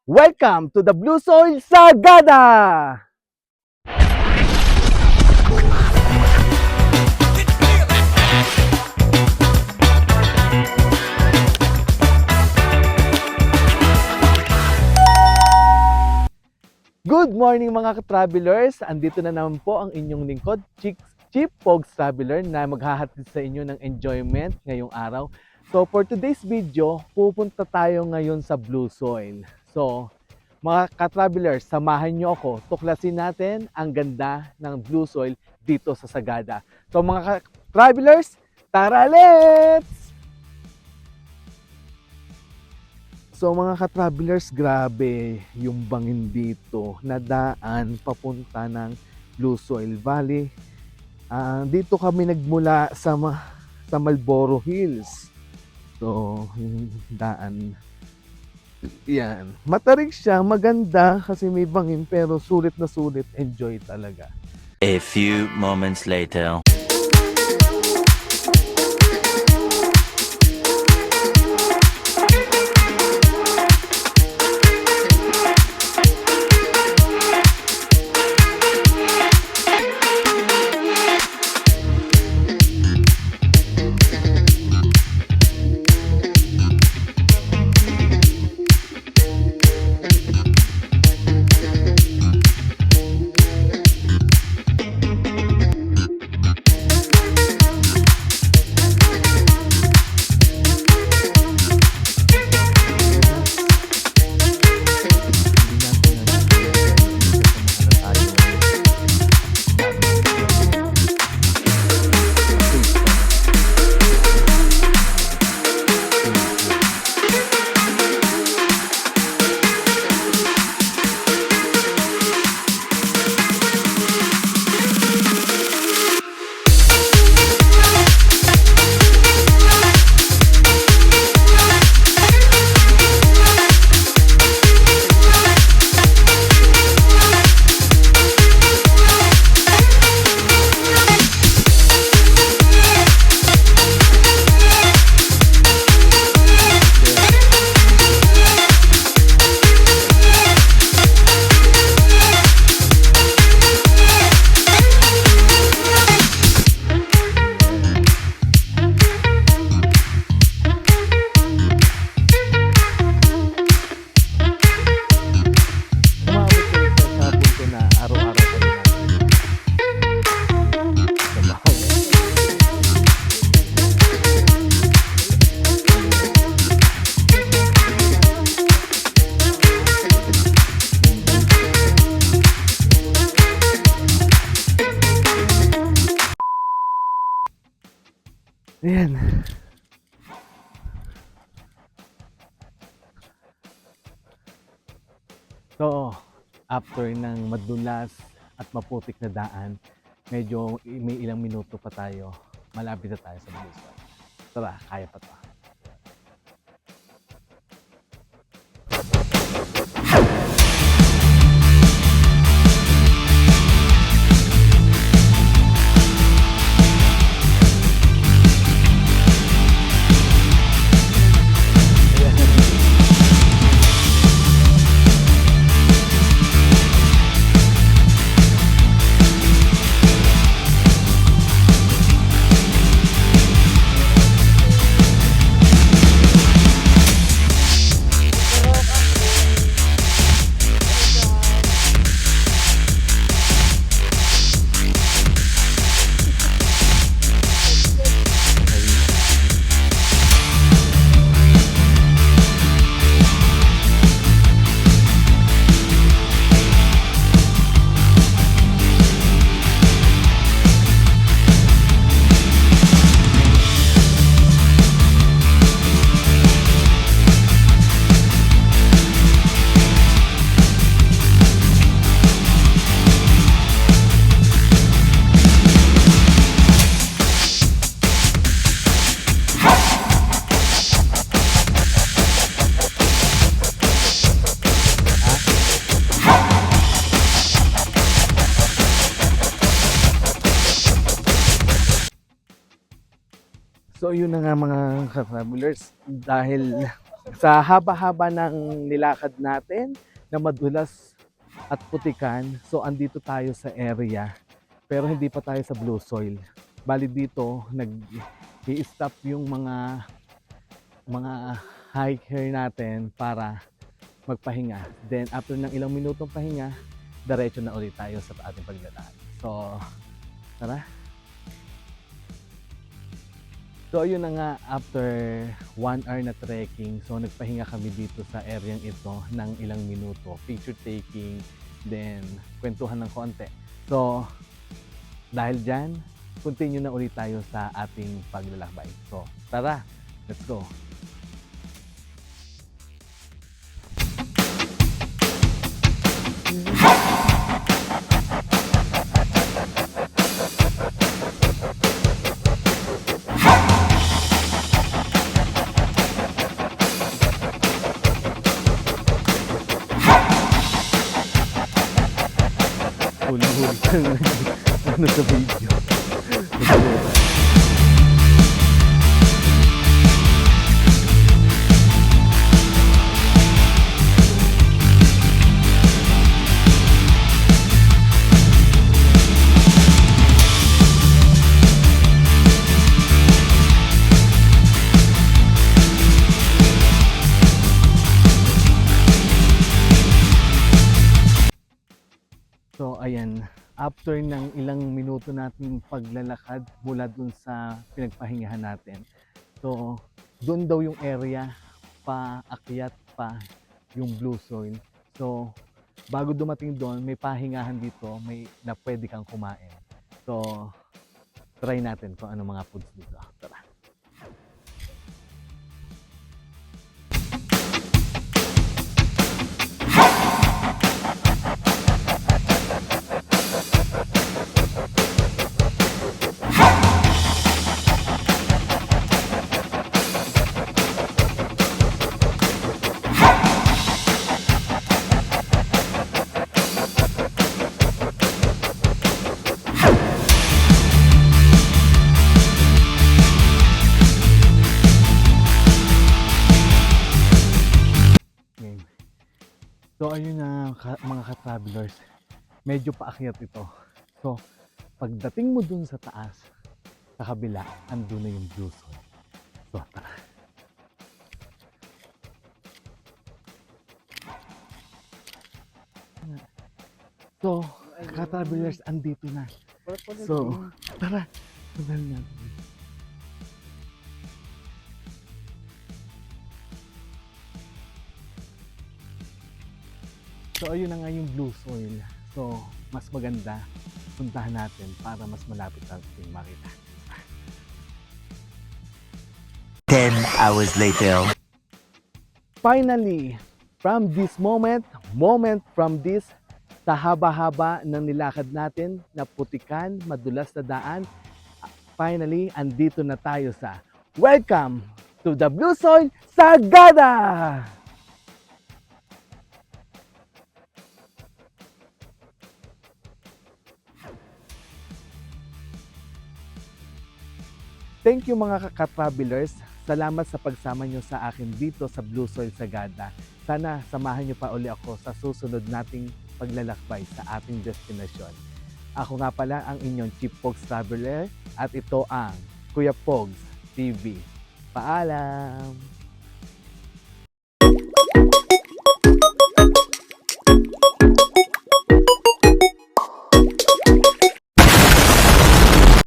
Welcome to the Blue Soil Sagada! Good morning mga ka-travelers! Andito na naman po ang inyong lingkod, Chief Pogs Traveler na maghahatid sa inyo ng enjoyment ngayong araw. So for today's video, pupunta tayo ngayon sa Blue Soil. So mga ka-travelers, samahan nyo ako, tuklasin natin ang ganda ng Blue Soil dito sa Sagada. So mga ka-travelers, tara let's! So mga ka-travelers, grabe yung bangin dito na daan papunta ng Blue Soil Valley. Dito kami nagmula sa Marlboro Hills. So yung daan, yan. Matarik siya, maganda kasi may bangin pero sulit na sulit, enjoy talaga. A few moments later. Ayan. So, after ng madulas at maputik na daan, medyo may ilang minuto pa tayo. Malapit na tayo sa Blue Soil. Tara, kaya pa to. So yun na nga mga ka-travelers, dahil Sa haba-haba ng nilakad natin na madulas at putikan, so andito tayo sa area pero hindi pa tayo sa blue soil. Bali dito nag-i-stop yung mga hiker natin para magpahinga. Then after ng ilang minutong pahinga, diretso na ulit tayo sa ating paglalakad. So, tara. So ayun na nga, after 1 hour na trekking, so nagpahinga kami dito sa area ito ng ilang minuto. Picture taking, then kwentuhan ng konti. So dahil dyan, continue na ulit tayo sa ating paglalakbay. So tara, let's go! Huli-huli ka na ano sa video. So ayan, after ng ilang minuto nating paglalakad mula dun sa pinagpahingahan natin. So doon daw yung area paakyat pa yung blue soil. So bago dumating doon, may pahingahan dito, may na pwede kang kumain. So try natin kung ano mga foods dito. Tara. Game. So ayun na mga ka-travelers, medyo paakyat ito. So pagdating mo dun sa taas, sa kabila, andun na yung blue soil. So tara. So ka-travelers, andito na. So tara, sundan natin. So ayun na nga yung blue soil. So mas maganda puntahan natin para mas malapit natin makita. 10 hours later. Finally, from this moment from this, sa haba-haba ng nilakad natin na putikan, madulas na daan, finally, andito na tayo sa Welcome to the Blue Soil Sagada! Thank you mga ka-travelers. Salamat sa pagsama nyo sa akin dito sa Blue Soil Sagada. Sana samahan nyo pa uli ako sa susunod nating paglalakbay sa ating destinasyon. Ako nga pala ang inyong Chief Pogs Traveler at ito ang Kuya Pogs TV. Paalam!